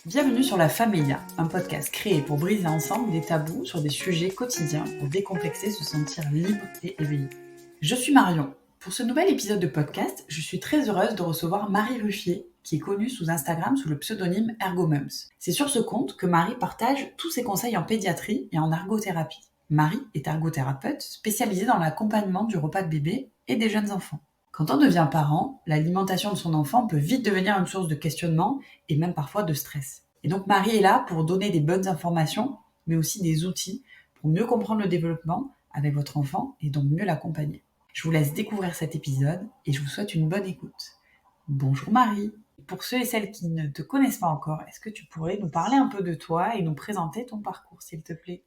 Bienvenue sur La Familia, un podcast créé pour briser ensemble des tabous sur des sujets quotidiens pour décomplexer, se sentir libre et éveillé. Je suis Marion. Pour ce nouvel épisode de podcast, je suis très heureuse de recevoir Marie Ruffier, qui est connue sous Instagram sous le pseudonyme Ergomums. C'est sur ce compte que Marie partage tous ses conseils en pédiatrie et en ergothérapie. Marie est ergothérapeute spécialisée dans l'accompagnement du repas de bébé et des jeunes enfants. Quand on devient parent, l'alimentation de son enfant peut vite devenir une source de questionnement et même parfois de stress. Et donc Marie est là pour donner des bonnes informations, mais aussi des outils pour mieux comprendre le développement avec votre enfant et donc mieux l'accompagner. Je vous laisse découvrir cet épisode et je vous souhaite une bonne écoute. Bonjour Marie. Pour ceux et celles qui ne te connaissent pas encore, est-ce que tu pourrais nous parler un peu de toi et nous présenter ton parcours, s'il te plaît ?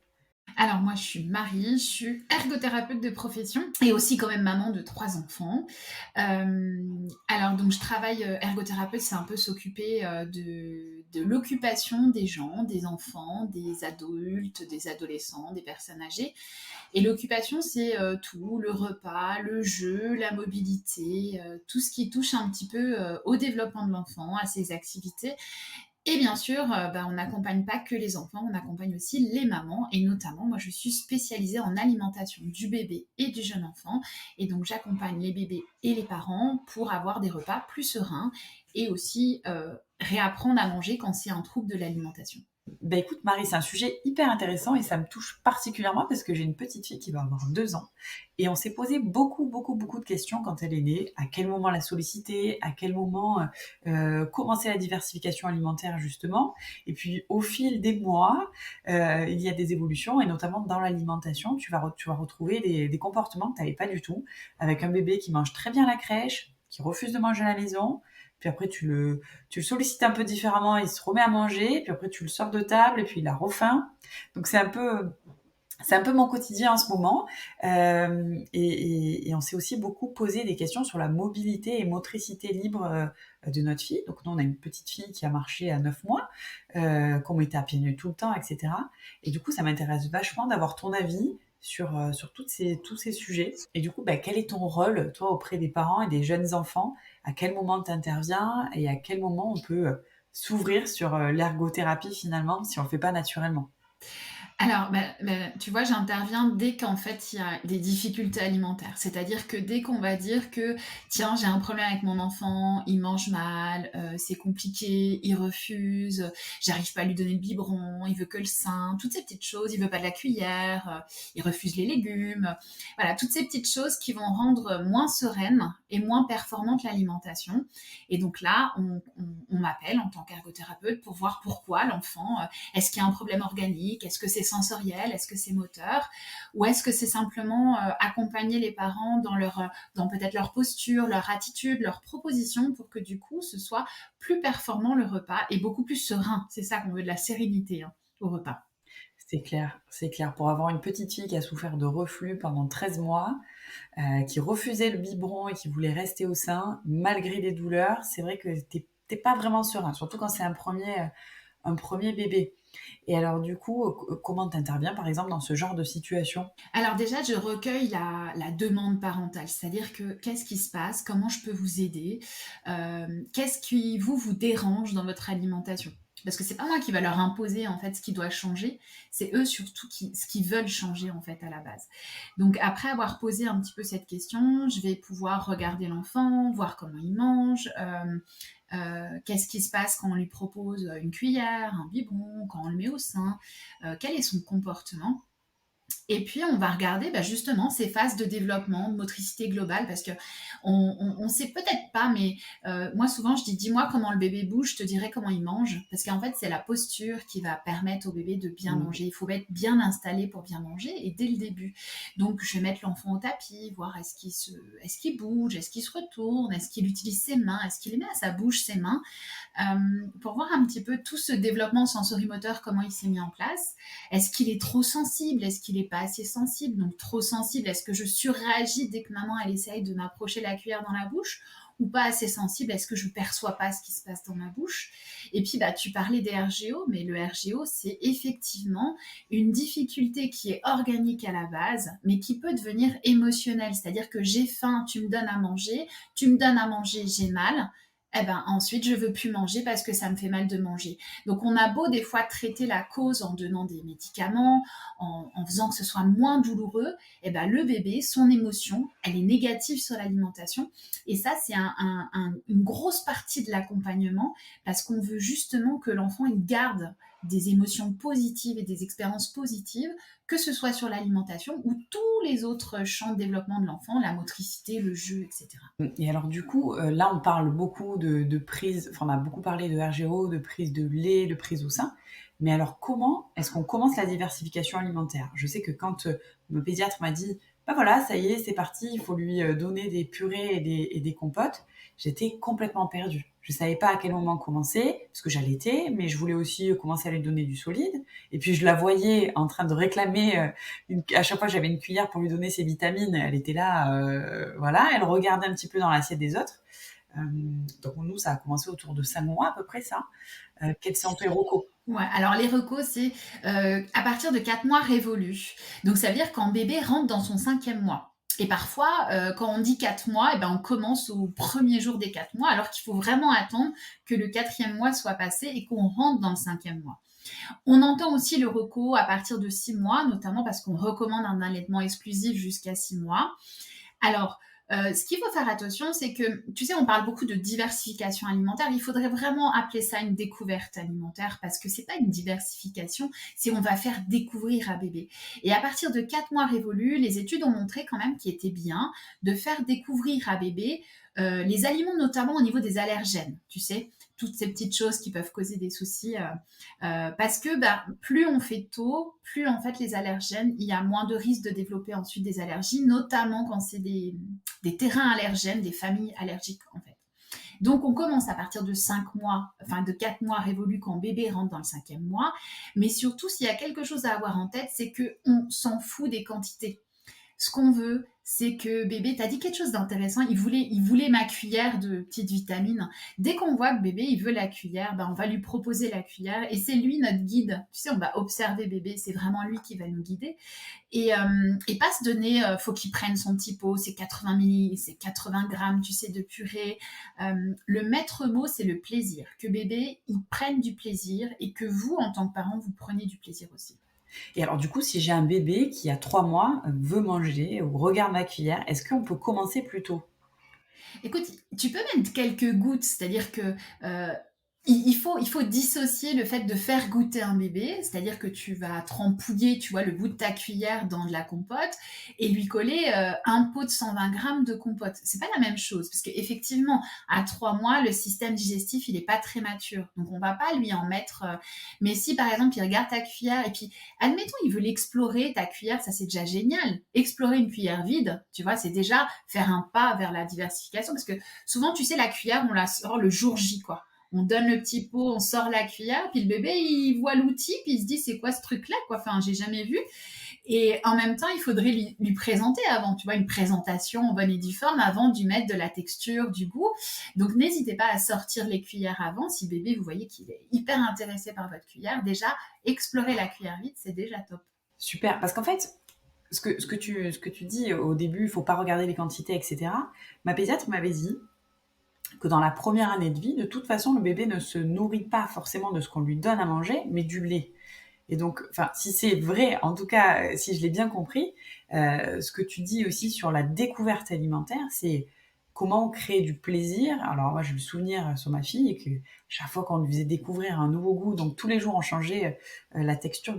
Alors moi je suis Marie, je suis ergothérapeute de profession et aussi quand même maman de 3 enfants. Alors donc je travaille ergothérapeute, c'est un peu s'occuper de l'occupation des gens, des enfants, des adultes, des adolescents, des personnes âgées. Et l'occupation c'est tout, le repas, le jeu, la mobilité, tout ce qui touche un petit peu au développement de l'enfant, à ses activités. Et bien sûr, on n'accompagne pas que les enfants, on accompagne aussi les mamans. Et notamment, moi, je suis spécialisée en alimentation du bébé et du jeune enfant. Et donc, j'accompagne les bébés et les parents pour avoir des repas plus sereins et aussi réapprendre à manger quand c'est un trouble de l'alimentation. Ben écoute Marie, c'est un sujet hyper intéressant et ça me touche particulièrement parce que j'ai une petite fille qui va avoir 2 ans et on s'est posé beaucoup de questions quand elle est née. À quel moment la solliciter, à quel moment commencer la diversification alimentaire justement. Et puis au fil des mois, il y a des évolutions et notamment dans l'alimentation, tu vas retrouver des comportements que tu n'avais pas du tout, avec un bébé qui mange très bien à la crèche, qui refuse de manger à la maison. Puis après, tu le sollicites un peu différemment, il se remet à manger, puis après tu le sors de table et puis il a refaim. Donc c'est un peu mon quotidien en ce moment. Et on s'est aussi beaucoup posé des questions sur la mobilité et motricité libre de notre fille. Donc nous, on a une petite fille qui a marché à 9 mois, qu'on était à pieds nus tout le temps, etc. Et du coup, ça m'intéresse vachement d'avoir ton avis sur tous ces sujets. Et du coup, quel est ton rôle, toi, auprès des parents et des jeunes enfants? À quel moment tu interviens et à quel moment on peut s'ouvrir sur l'ergothérapie finalement si on le fait pas naturellement? Alors, tu vois, j'interviens dès qu'en fait, il y a des difficultés alimentaires. C'est-à-dire que dès qu'on va dire que, tiens, j'ai un problème avec mon enfant, il mange mal, c'est compliqué, il refuse, j'arrive pas à lui donner le biberon, il veut que le sein, toutes ces petites choses, il veut pas de la cuillère, il refuse les légumes. Voilà, toutes ces petites choses qui vont rendre moins sereine et moins performante l'alimentation. Et donc là, on m'appelle en tant qu'ergothérapeute pour voir pourquoi l'enfant, est-ce qu'il y a un problème organique, est-ce que c'est sensoriel, est-ce que c'est moteur, ou est-ce que c'est simplement accompagner les parents dans peut-être leur posture, leur attitude, leur proposition pour que du coup ce soit plus performant le repas et beaucoup plus serein. C'est ça qu'on veut, de la sérénité au repas. C'est clair, c'est clair. Pour avoir une petite fille qui a souffert de reflux pendant 13 mois, qui refusait le biberon et qui voulait rester au sein, malgré des douleurs, c'est vrai que t'es pas vraiment serein, surtout quand c'est un premier bébé. Et alors du coup, comment t'interviens par exemple dans ce genre de situation? Alors déjà, je recueille la demande parentale, c'est-à-dire que qu'est-ce qui se passe, comment je peux vous aider, qu'est-ce qui vous dérange dans votre alimentation. Parce que c'est pas moi qui va leur imposer en fait ce qui doit changer, c'est eux surtout ce qu'ils veulent changer en fait à la base. Donc après avoir posé un petit peu cette question, je vais pouvoir regarder l'enfant, voir comment il mange, qu'est-ce qui se passe quand on lui propose une cuillère, un biberon, quand on le met au sein, quel est son comportement. Et puis, on va regarder justement ces phases de développement, de motricité globale, parce que on sait peut-être pas, mais moi souvent je dis, dis-moi comment le bébé bouge, je te dirai comment il mange, parce qu'en fait c'est la posture qui va permettre au bébé de bien Mmh. manger. Il faut être bien installé pour bien manger, et dès le début. Donc je vais mettre l'enfant au tapis, voir est-ce qu'il bouge, est-ce qu'il se retourne, est-ce qu'il utilise ses mains, est-ce qu'il met à sa bouche ses mains, pour voir un petit peu tout ce développement sensorimoteur, comment il s'est mis en place. Est-ce qu'il est trop sensible? Est-ce qu'il n'est pas assez sensible? Donc trop sensible, est-ce que je surréagis dès que maman elle essaye de m'approcher la cuillère dans la bouche? Ou pas assez sensible, est-ce que je ne perçois pas ce qui se passe dans ma bouche? Et puis tu parlais des RGO, mais le RGO c'est effectivement une difficulté qui est organique à la base, mais qui peut devenir émotionnelle, c'est-à-dire que j'ai faim, tu me donnes à manger, j'ai mal, Eh ben, ensuite, je veux plus manger parce que ça me fait mal de manger. Donc, on a beau des fois traiter la cause en donnant des médicaments, en faisant que ce soit moins douloureux, eh ben, le bébé, son émotion, elle est négative sur l'alimentation. Et ça, c'est une grosse partie de l'accompagnement parce qu'on veut justement que l'enfant, il garde des émotions positives et des expériences positives, que ce soit sur l'alimentation ou tous les autres champs de développement de l'enfant, la motricité, le jeu, etc. Et alors du coup, là on parle beaucoup de prise, enfin on a beaucoup parlé de RGO, de prise de lait, de prise au sein. Mais alors comment est-ce qu'on commence la diversification alimentaire? Je sais que quand mon pédiatre m'a dit, bah voilà, ça y est, c'est parti, il faut lui donner des purées et des compotes, j'étais complètement perdue. Je savais pas à quel moment commencer, parce que j'allaitais, mais je voulais aussi commencer à lui donner du solide. Et puis je la voyais en train de réclamer à chaque fois que j'avais une cuillère pour lui donner ses vitamines, elle était là, voilà, elle regardait un petit peu dans l'assiette des autres. Donc nous, ça a commencé autour de 5 mois à peu près ça. Quels sont tes recos? Ouais, alors les recos, c'est à partir de 4 mois révolus. Donc ça veut dire quand bébé rentre dans son 5e mois. Et parfois, quand on dit 4 mois, eh ben, on commence au premier jour des 4 mois, alors qu'il faut vraiment attendre que le 4e mois soit passé et qu'on rentre dans le 5e mois. On entend aussi le reco à partir de 6 mois, notamment parce qu'on recommande un allaitement exclusif jusqu'à 6 mois. Alors, ce qu'il faut faire attention, c'est que, tu sais, on parle beaucoup de diversification alimentaire. Il faudrait vraiment appeler ça une découverte alimentaire parce que c'est pas une diversification, c'est on va faire découvrir à bébé. Et à partir de 4 mois révolus, les études ont montré quand même qu'il était bien de faire découvrir à bébé les aliments, notamment au niveau des allergènes, tu sais, toutes ces petites choses qui peuvent causer des soucis. Parce que plus on fait tôt, plus en fait les allergènes, il y a moins de risques de développer ensuite des allergies, notamment quand c'est des terrains allergènes, des familles allergiques en fait. Donc on commence à partir de 5 mois, enfin de 4 mois révolus quand bébé rentre dans le 5e mois. Mais surtout, s'il y a quelque chose à avoir en tête, c'est qu'on s'en fout des quantités. Ce qu'on veut, c'est que bébé, t'as dit quelque chose d'intéressant, il voulait ma cuillère de petites vitamines. Dès qu'on voit que bébé, il veut la cuillère, on va lui proposer la cuillère et c'est lui notre guide. Tu sais, on va observer bébé, c'est vraiment lui qui va nous guider. Et pas se donner, faut qu'il prenne son petit pot, c'est 80 milli, c'est 80 grammes, tu sais, de purée. Le maître mot, c'est le plaisir. Que bébé, il prenne du plaisir et que vous, en tant que parent, vous preniez du plaisir aussi. Et alors du coup, si j'ai un bébé qui a 3 mois, veut manger ou regarde ma cuillère, est-ce qu'on peut commencer plus tôt? Écoute, tu peux mettre quelques gouttes, c'est-à-dire que il faut dissocier le fait de faire goûter un bébé, c'est-à-dire que tu vas trempouiller, tu vois, le bout de ta cuillère dans de la compote et lui coller un pot de 120 grammes de compote. C'est pas la même chose, parce qu'effectivement, à 3 mois, le système digestif, il est pas très mature. Donc, on va pas lui en mettre... Mais si, par exemple, il regarde ta cuillère et puis, admettons, il veut l'explorer, ta cuillère, ça c'est déjà génial. Explorer une cuillère vide, tu vois, c'est déjà faire un pas vers la diversification, parce que souvent, tu sais, la cuillère, on la sort le jour J, quoi. On donne le petit pot, on sort la cuillère, puis le bébé, il voit l'outil, puis il se dit, c'est quoi ce truc-là, quoi? Enfin, j'ai jamais vu. Et en même temps, il faudrait lui présenter avant, tu vois, une présentation en bonne et due forme avant d'y mettre de la texture, du goût. Donc, n'hésitez pas à sortir les cuillères avant. Si bébé, vous voyez qu'il est hyper intéressé par votre cuillère, déjà, explorer la cuillère vide, c'est déjà top. Super, parce qu'en fait, ce que tu dis au début, il faut pas regarder les quantités, etc. Ma pédiatre m'avait dit que dans la première année de vie, de toute façon, le bébé ne se nourrit pas forcément de ce qu'on lui donne à manger, mais du lait. Et donc, enfin, si c'est vrai, en tout cas, si je l'ai bien compris, ce que tu dis aussi sur la découverte alimentaire, c'est comment créer du plaisir. Alors moi, j'ai le souvenir sur ma fille que chaque fois qu'on lui faisait découvrir un nouveau goût, donc tous les jours on changeait la texture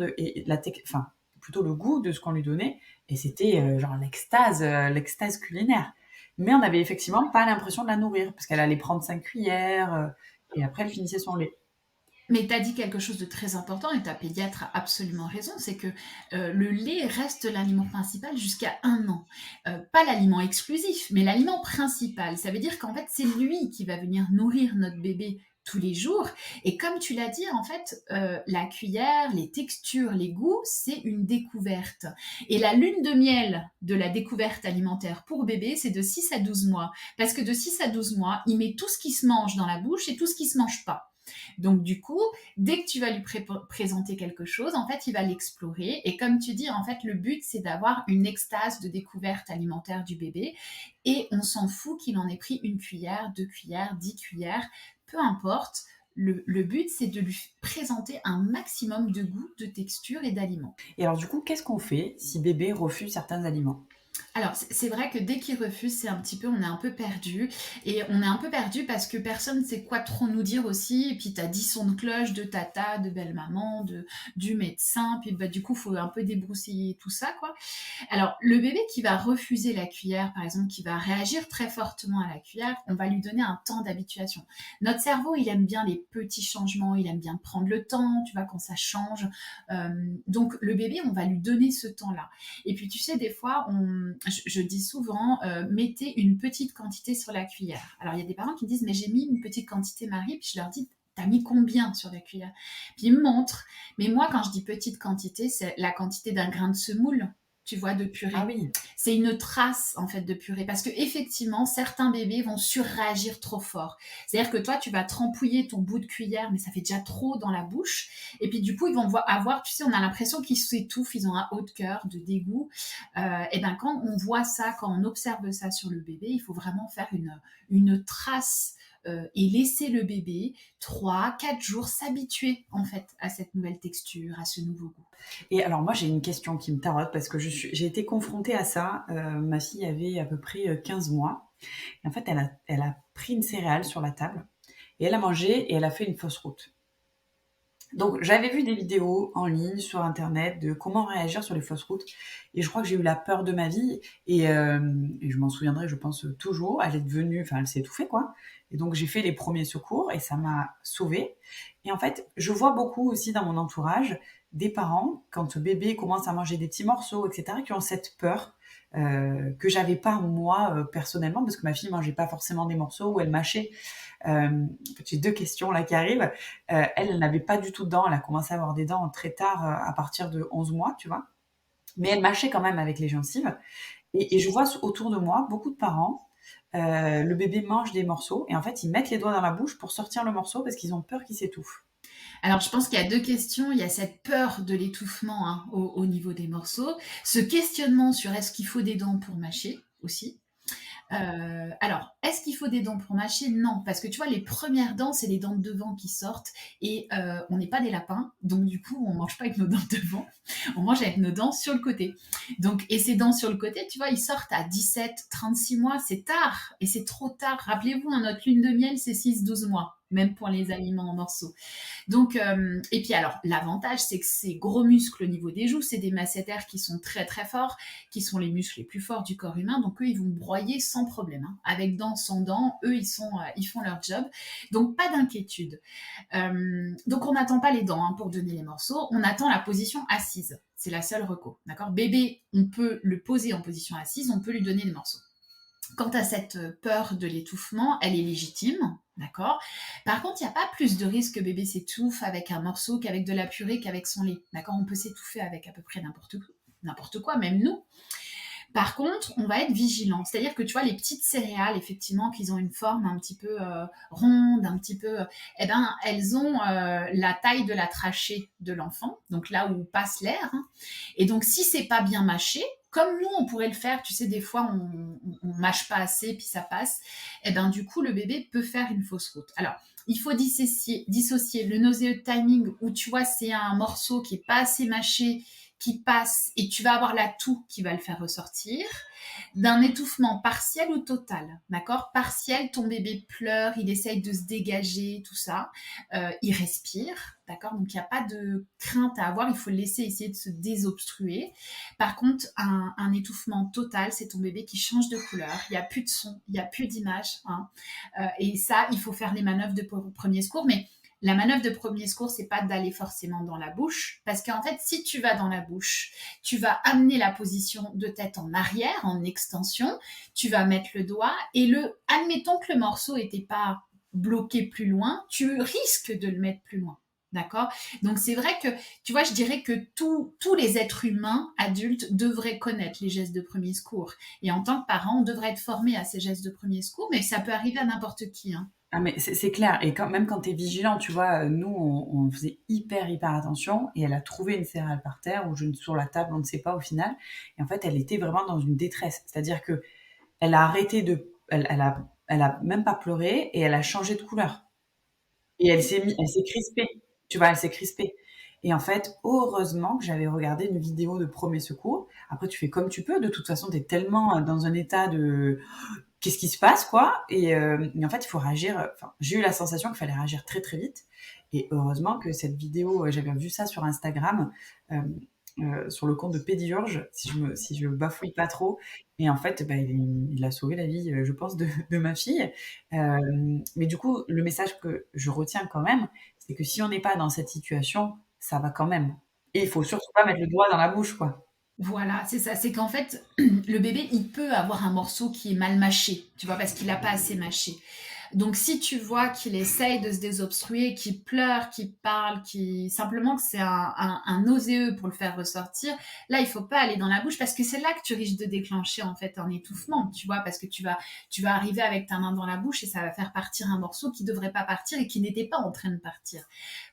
enfin plutôt le goût de ce qu'on lui donnait, et c'était genre l'extase culinaire. Mais on n'avait effectivement pas l'impression de la nourrir parce qu'elle allait prendre 5 cuillères et après elle finissait son lait. Mais tu as dit quelque chose de très important et ta pédiatre a absolument raison, c'est que le lait reste l'aliment principal jusqu'à 1 an. Pas l'aliment exclusif, mais l'aliment principal. Ça veut dire qu'en fait, c'est lui qui va venir nourrir notre bébé tous les jours. Et comme tu l'as dit, en fait, la cuillère, les textures, les goûts, c'est une découverte. Et la lune de miel de la découverte alimentaire pour bébé, c'est de 6 à 12 mois. Parce que de 6 à 12 mois, il met tout ce qui se mange dans la bouche et tout ce qui se mange pas. Donc du coup, dès que tu vas lui présenter quelque chose, en fait, il va l'explorer. Et comme tu dis, en fait, le but, c'est d'avoir une extase de découverte alimentaire du bébé. Et on s'en fout qu'il en ait pris 1 cuillère, 2 cuillères, 10 cuillères, peu importe. Le but, c'est de lui présenter un maximum de goût, de texture et d'aliments. Et alors du coup, qu'est-ce qu'on fait si bébé refuse certains aliments? Alors, c'est vrai que dès qu'il refuse, on est un peu perdu. Et on est un peu perdu parce que personne ne sait quoi trop nous dire aussi. Et puis, tu as 10 sons de cloche de tata, de belle-maman, du médecin. Puis, bah, du coup, il faut un peu débroussailler tout ça, quoi. Alors, le bébé qui va refuser la cuillère, par exemple, qui va réagir très fortement à la cuillère, on va lui donner un temps d'habituation. Notre cerveau, il aime bien les petits changements, il aime bien prendre le temps, tu vois, quand ça change. Donc, le bébé, on va lui donner ce temps-là. Et puis, tu sais, des fois, je dis souvent, mettez une petite quantité sur la cuillère. Alors, il y a des parents qui me disent, mais j'ai mis une petite quantité, Marie, puis je leur dis, t'as mis combien sur la cuillère? Puis ils me montrent. Mais moi, quand je dis petite quantité, c'est la quantité d'un grain de semoule, tu vois, de Ah purée. oui, C'est une trace, en fait, de purée. Parce que effectivement, certains bébés vont surréagir trop fort. C'est-à-dire que toi, tu vas trempouiller ton bout de cuillère, mais ça fait déjà trop dans la bouche. Et puis, du coup, ils vont avoir, tu sais, on a l'impression qu'ils s'étouffent, ils ont un haut de cœur, de dégoût. Et ben, quand on voit ça, quand on observe ça sur le bébé, il faut vraiment faire une trace et laisser le bébé 3, 4 jours s'habituer en fait à cette nouvelle texture, à ce nouveau goût. et alors moi j'ai une question qui me taraude parce que j'ai été confrontée à ça. Ma fille avait à peu près 15 mois. Et en fait, elle a pris une céréale sur la table et elle a mangé et elle a fait une fausse route. Donc j'avais vu des vidéos en ligne sur internet de comment réagir sur les fausses routes et je crois que j'ai eu la peur de ma vie et je m'en souviendrai, je pense toujours. Elle est devenue, enfin elle s'est étouffée quoi. Et donc j'ai fait les premiers secours et ça m'a sauvée. Et en fait, je vois beaucoup aussi dans mon entourage des parents quand bébé commence à manger des petits morceaux, etc., qui ont cette peur que j'avais pas moi personnellement parce que ma fille mangeait pas forcément des morceaux ou elle mâchait. J'ai deux questions là qui arrivent. Elle n'avait pas du tout de dents. Elle a commencé à avoir des dents très tard, à partir de 11 mois, tu vois. Mais elle mâchait quand même avec les gencives. Et je vois autour de moi beaucoup de parents. Le bébé mange des morceaux et en fait ils mettent les doigts dans la bouche pour sortir le morceau parce qu'ils ont peur qu'il s'étouffe. Alors, je pense qu'il y a deux questions. Il y a cette peur de l'étouffement hein, au niveau des morceaux, ce questionnement sur est-ce qu'il faut des dents pour mâcher aussi. Alors, est-ce qu'il faut des dents pour mâcher? Non, parce que tu vois, les premières dents, c'est les dents de devant qui sortent et on n'est pas des lapins, donc du coup, on mange pas avec nos dents de devant, on mange avec nos dents sur le côté. Donc, et ces dents sur le côté, tu vois, ils sortent à 17, 36 mois, c'est tard et c'est trop tard. Rappelez-vous, hein, notre lune de miel, c'est 6, 12 mois, même pour les aliments en morceaux. Donc, et puis alors, l'avantage, c'est que ces gros muscles au niveau des joues, c'est des masséters qui sont très très forts, qui sont les muscles les plus forts du corps humain. Donc eux, ils vont broyer sans problème, hein. Avec dents, sans dents, eux, ils font leur job. Donc pas d'inquiétude. Donc on n'attend pas les dents hein, pour donner les morceaux, on attend la position assise. C'est la seule reco, d'accord? Bébé, on peut le poser en position assise, on peut lui donner les morceaux. Quant à cette peur de l'étouffement, elle est légitime, d'accord? Par contre, il n'y a pas plus de risque que bébé s'étouffe avec un morceau qu'avec de la purée, qu'avec son lait, d'accord? On peut s'étouffer avec à peu près n'importe quoi, même nous. Par contre, on va être vigilant. C'est-à-dire que tu vois, les petites céréales, effectivement, qu'ils ont une forme un petit peu ronde, un petit peu, eh ben, elles ont la taille de la trachée de l'enfant, donc là où passe l'air. Hein. Et donc, si c'est pas bien mâché, comme nous, on pourrait le faire, tu sais, des fois, on mâche pas assez, puis ça passe. Eh ben, du coup, le bébé peut faire une fausse route. Alors, il faut dissocier le nauséeux timing où, tu vois, c'est un morceau qui est pas assez mâché, qui passe et tu vas avoir la toux qui va le faire ressortir, d'un étouffement partiel ou total, d'accord? Partiel, ton bébé pleure, il essaye de se dégager, tout ça, il respire, d'accord? Donc il n'y a pas de crainte à avoir, il faut le laisser essayer de se désobstruer. Par contre, un étouffement total, c'est ton bébé qui change de couleur, il n'y a plus de son, il n'y a plus d'image, hein. Et ça, il faut faire les manœuvres de premier secours, mais la manœuvre de premier secours, c'est pas d'aller forcément dans la bouche, parce qu'en fait, si tu vas dans la bouche, tu vas amener la position de tête en arrière, en extension, tu vas mettre le doigt, et admettons que le morceau n'était pas bloqué plus loin, tu risques de le mettre plus loin. D'accord? Donc c'est vrai que, tu vois, je dirais que tous les êtres humains adultes devraient connaître les gestes de premier secours. Et en tant que parent, on devrait être formé à ces gestes de premier secours, mais ça peut arriver à n'importe qui. Hein. Ah mais c'est clair et même quand tu es vigilant, tu vois? Nous on faisait hyper attention et elle a trouvé une céréale par terre ou je sur la table, on ne sait pas au final et en fait, elle était vraiment dans une détresse. C'est-à-dire qu'elle a arrêté de elle a même pas pleuré et elle a changé de couleur et elle s'est crispée, tu vois? Elle s'est crispée et en fait, heureusement que j'avais regardé une vidéo de premiers secours. Après tu fais comme tu peux, de toute façon, tu es tellement, dans un état de qu'est-ce qui se passe, quoi? Et en fait, il faut réagir. Enfin, j'ai eu la sensation qu'il fallait réagir très vite. Et heureusement que cette vidéo, j'avais vu ça sur Instagram, sur le compte de Pédiurge, si je bafouille pas trop. Et en fait, bah, il a sauvé la vie, je pense, de ma fille. Mais du coup, le message que je retiens quand même, c'est que si on n'est pas dans cette situation, ça va quand même. Et il faut surtout pas mettre le doigt dans la bouche, quoi. Voilà, c'est ça. C'est qu'en fait, le bébé, il peut avoir un morceau qui est mal mâché, tu vois, parce qu'il n'a pas assez mâché. Donc, si tu vois qu'il essaye de se désobstruer, qu'il pleure, qu'il parle, simplement que c'est un nauséeux pour le faire ressortir, là, il faut pas aller dans la bouche parce que c'est là que tu risques de déclencher en fait un étouffement, tu vois, parce que tu vas arriver avec ta main dans la bouche et ça va faire partir un morceau qui devrait pas partir et qui n'était pas en train de partir.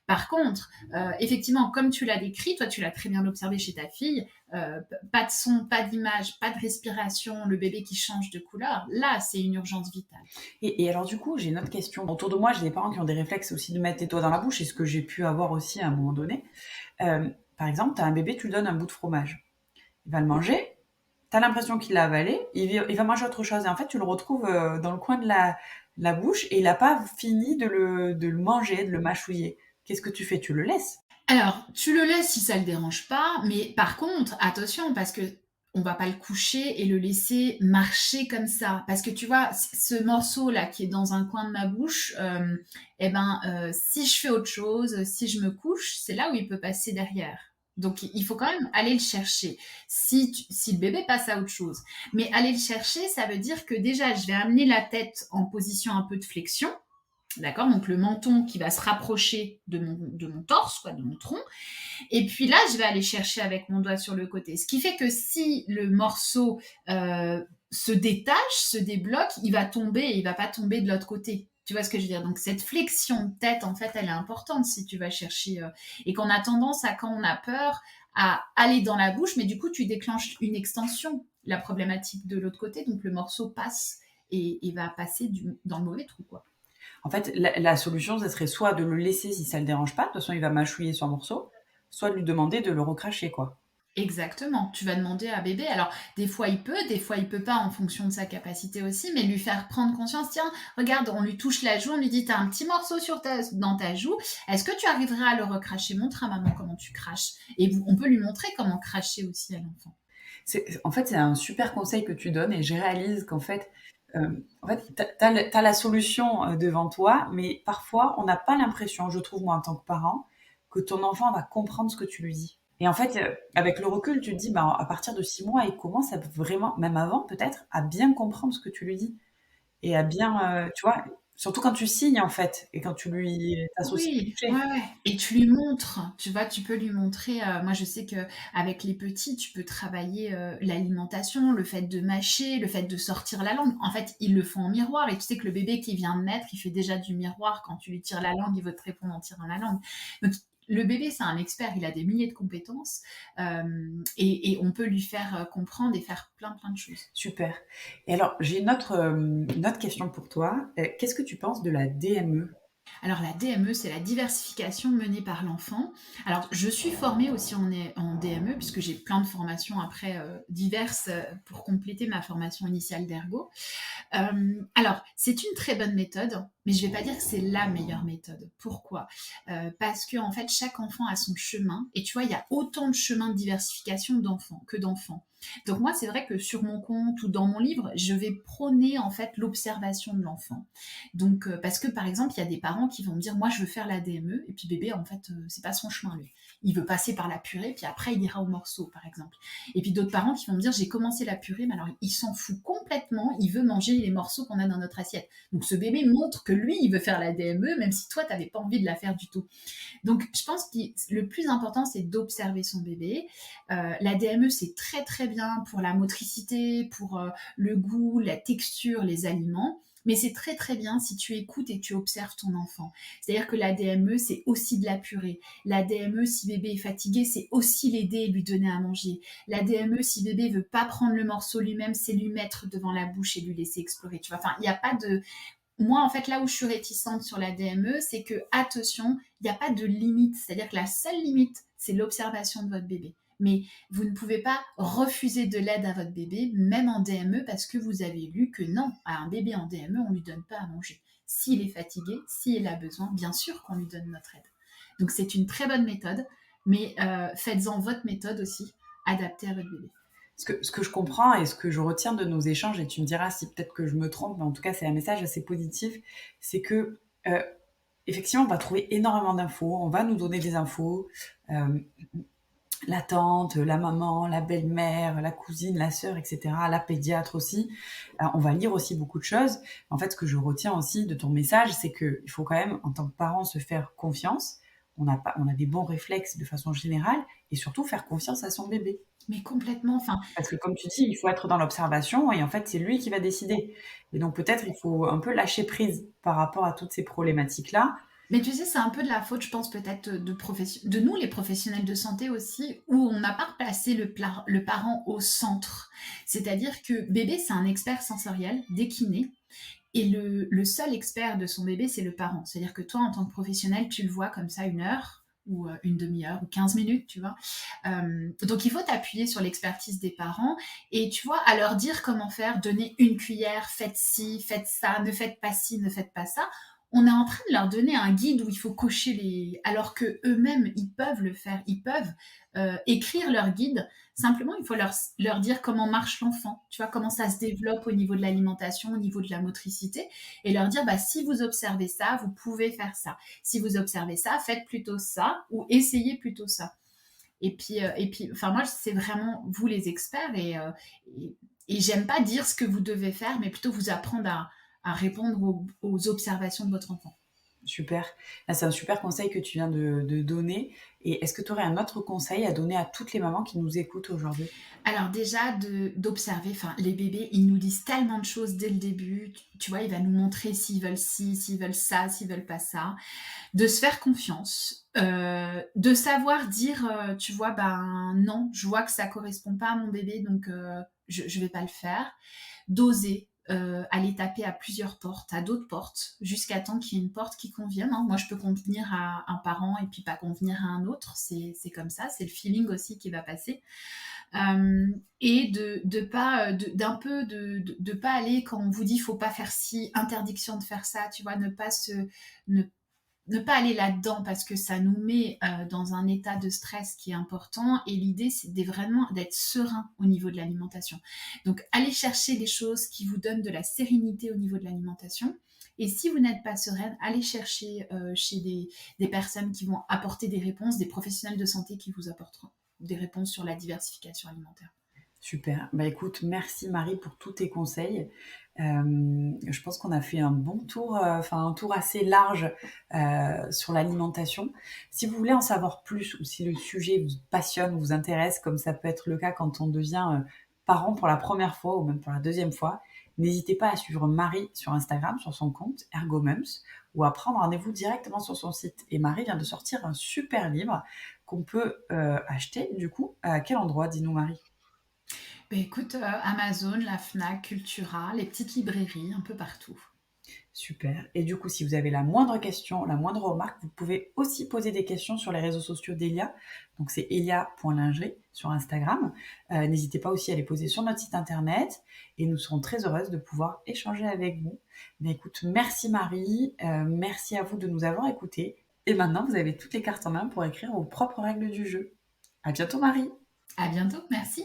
Par contre, effectivement, comme tu l'as décrit, toi tu l'as très bien observé chez ta fille, pas de son, pas d'image, pas de respiration, le bébé qui change de couleur, là c'est une urgence vitale. Et alors du coup, j'ai une autre question. Autour de moi, j'ai des parents qui ont des réflexes aussi de mettre les doigts dans la bouche, et ce que j'ai pu avoir aussi à un moment donné. Par exemple, tu as un bébé, tu lui donnes un bout de fromage. Il va le manger, tu as l'impression qu'il l'a avalé, il va manger autre chose. Et en fait, tu le retrouves dans le coin de la bouche et il n'a pas fini de le manger, de le mâchouiller. Qu'est-ce que tu fais? Tu le laisses. Alors, tu le laisses si ça le dérange pas, mais par contre, attention, parce que on va pas le coucher et le laisser marcher comme ça. Parce que tu vois, ce morceau-là qui est dans un coin de ma bouche, si je fais autre chose, si je me couche, c'est là où il peut passer derrière. Donc, il faut quand même aller le chercher. Si le bébé passe à autre chose. Mais aller le chercher, ça veut dire que déjà, je vais amener la tête en position un peu de flexion. D'accord. Donc le menton qui va se rapprocher de mon torse, quoi, de mon tronc. Et puis là, je vais aller chercher avec mon doigt sur le côté. Ce qui fait que si le morceau se détache, se débloque, il va tomber et il va pas tomber de l'autre côté. Tu vois ce que je veux dire? Donc cette flexion de tête, en fait, elle est importante si tu vas chercher. Et qu'on a tendance à, quand on a peur, à aller dans la bouche, mais du coup, tu déclenches une extension, la problématique de l'autre côté. Donc le morceau passe et va passer dans le mauvais trou, quoi. En fait, la solution, ce serait soit de le laisser si ça le dérange pas, de toute façon, il va mâchouiller son morceau, soit de lui demander de le recracher, quoi. Exactement. Tu vas demander à bébé. Alors, des fois il peut, des fois il peut pas en fonction de sa capacité aussi, mais lui faire prendre conscience. Tiens, regarde, on lui touche la joue, on lui dit, t'as un petit morceau dans ta joue. Est-ce que tu arriveras à le recracher? Montre à maman comment tu craches. Et on peut lui montrer comment cracher aussi à l'enfant. En fait, c'est un super conseil que tu donnes et je réalise qu'en fait, t'as la solution devant toi, mais parfois, on n'a pas l'impression, je trouve, moi, en tant que parent, que ton enfant va comprendre ce que tu lui dis. Et en fait, avec le recul, tu te dis, bah, à partir de 6 mois, il commence à vraiment, même avant peut-être, à bien comprendre ce que tu lui dis. Et à bien, tu vois, surtout quand tu signes, en fait, et quand tu lui associes le Oui, ouais, toucher. ouais. Et tu lui montres, tu vois, tu peux lui montrer. Moi, je sais que avec les petits, tu peux travailler l'alimentation, le fait de mâcher, le fait de sortir la langue. En fait, ils le font en miroir. Et tu sais que le bébé qui vient de naître, il fait déjà du miroir. Quand tu lui tires la langue, il veut te répondre en tirant la langue. Donc, le bébé, c'est un expert. Il a des milliers de compétences et on peut lui faire comprendre et faire plein de choses. Super. Et alors, j'ai une autre question pour toi. Qu'est-ce que tu penses de la DME? Alors la DME, c'est la diversification menée par l'enfant. Alors je suis formée aussi en DME puisque j'ai plein de formations après diverses pour compléter ma formation initiale d'ergo. Alors c'est une très bonne méthode, mais je ne vais pas dire que c'est la meilleure méthode. Pourquoi? Parce que en fait chaque enfant a son chemin et tu vois il y a autant de chemins de diversification d'enfants que d'enfants. Donc moi c'est vrai que sur mon compte ou dans mon livre, je vais prôner en fait l'observation de l'enfant. Donc, parce que par exemple, il y a des parents qui vont me dire, moi, je veux faire la DME, et puis bébé, en fait, c'est pas son chemin, lui. Il veut passer par la purée, puis après, il ira au morceau, par exemple. Et puis d'autres parents qui vont me dire, j'ai commencé la purée, mais alors, il s'en fout complètement, il veut manger les morceaux qu'on a dans notre assiette. Donc, ce bébé montre que lui, il veut faire la DME, même si toi, t'avais pas envie de la faire du tout. Donc, je pense que le plus important, c'est d'observer son bébé. La DME, c'est très, très bien pour la motricité, pour le goût, la texture, les aliments. Mais c'est très très bien si tu écoutes et tu observes ton enfant. C'est-à-dire que la DME, c'est aussi de la purée. La DME, si bébé est fatigué, c'est aussi l'aider et lui donner à manger. La DME, si bébé veut pas prendre le morceau lui-même, c'est lui mettre devant la bouche et lui laisser explorer. Tu vois, enfin, il n'y a pas de... Moi, en fait, là où je suis réticente sur la DME, c'est que, attention, il n'y a pas de limite. C'est-à-dire que la seule limite, c'est l'observation de votre bébé. Mais vous ne pouvez pas refuser de l'aide à votre bébé, même en DME, parce que vous avez lu que non, à un bébé en DME, on ne lui donne pas à manger. S'il est fatigué, s'il a besoin, bien sûr qu'on lui donne notre aide. Donc c'est une très bonne méthode, mais faites-en votre méthode aussi, adaptée à votre bébé. Ce que je comprends et ce que je retiens de nos échanges, et tu me diras si peut-être que je me trompe, mais en tout cas c'est un message assez positif, c'est que effectivement on va trouver énormément d'infos, on va nous donner des infos, la tante, la maman, la belle-mère, la cousine, la sœur, etc., la pédiatre aussi. On va lire aussi beaucoup de choses. En fait, ce que je retiens aussi de ton message, c'est qu'il faut quand même, en tant que parent, se faire confiance. On a des bons réflexes de façon générale et surtout faire confiance à son bébé. Mais complètement, enfin, Parce que comme tu dis, il faut être dans l'observation et en fait, c'est lui qui va décider. Et donc peut-être il faut un peu lâcher prise par rapport à toutes ces problématiques-là. mais tu sais, c'est un peu de la faute, je pense, peut-être de nous, les professionnels de santé aussi, où on n'a pas replacé le parent au centre. C'est-à-dire que bébé, c'est un expert sensoriel dès qu'il naît. Et le seul expert de son bébé, c'est le parent. C'est-à-dire que toi, en tant que professionnel, tu le vois comme ça 1 heure ou une demi-heure ou 15 minutes, tu vois. Donc, il faut t'appuyer sur l'expertise des parents et, tu vois, à leur dire comment faire, donner une cuillère, faites ci, faites ça, ne faites pas ci, ne faites pas ça. On est en train de leur donner un guide où il faut cocher les... Alors que eux-mêmes, ils peuvent le faire, ils peuvent écrire leur guide. Simplement, il faut leur dire comment marche l'enfant, tu vois, comment ça se développe au niveau de l'alimentation, au niveau de la motricité, et leur dire, bah, si vous observez ça, vous pouvez faire ça. Si vous observez ça, faites plutôt ça, ou essayez plutôt ça. Et puis, enfin, moi, c'est vraiment vous les experts, et j'aime pas dire ce que vous devez faire, mais plutôt vous apprendre à répondre aux observations de votre enfant. Super. Là, c'est un super conseil que tu viens de donner. Et est-ce que tu aurais un autre conseil à donner à toutes les mamans qui nous écoutent aujourd'hui? Alors déjà d'observer, enfin les bébés, ils nous disent tellement de choses dès le début. Tu vois, il va nous montrer s'ils veulent ci, s'ils veulent ça, s'ils veulent pas ça. De se faire confiance, de savoir dire, tu vois, ben non, je vois que ça correspond pas à mon bébé, donc je vais pas le faire. D'oser. Aller taper à plusieurs portes, à d'autres portes, jusqu'à temps qu'il y ait une porte qui convienne, hein. Moi, je peux convenir à un parent et puis pas convenir à un autre. C'est comme ça. C'est le feeling aussi qui va passer. Et de pas d'un peu de pas aller quand on vous dit faut pas faire ci, interdiction de faire ça, tu vois, ne, ne pas aller là-dedans parce que ça nous met dans un état de stress qui est important, et l'idée c'est vraiment d'être serein au niveau de l'alimentation. Donc allez chercher des choses qui vous donnent de la sérénité au niveau de l'alimentation. Et si vous n'êtes pas sereine, allez chercher chez des personnes qui vont apporter des réponses, des professionnels de santé qui vous apporteront des réponses sur la diversification alimentaire. Super. Bah écoute, merci Marie pour tous tes conseils. Je pense qu'on a fait un bon tour, enfin un tour assez large sur l'alimentation. Si vous voulez en savoir plus ou si le sujet vous passionne, vous intéresse, comme ça peut être le cas quand on devient parent pour la première fois ou même pour la deuxième fois, n'hésitez pas à suivre Marie sur Instagram, sur son compte Ergomums, ou à prendre rendez-vous directement sur son site. Et Marie vient de sortir un super livre qu'on peut acheter. Du coup, à quel endroit, dis-nous Marie? Ben écoute, Amazon, la Fnac, Cultura, les petites librairies, un peu partout. Super. Et du coup, si vous avez la moindre question, la moindre remarque, vous pouvez aussi poser des questions sur les réseaux sociaux d'Elia. Donc c'est elia.lingerie sur Instagram. N'hésitez pas aussi à les poser sur notre site internet et nous serons très heureuses de pouvoir échanger avec vous. Mais écoute, merci Marie, merci à vous de nous avoir écoutés. Et maintenant, vous avez toutes les cartes en main pour écrire vos propres règles du jeu. À bientôt Marie. À bientôt, merci.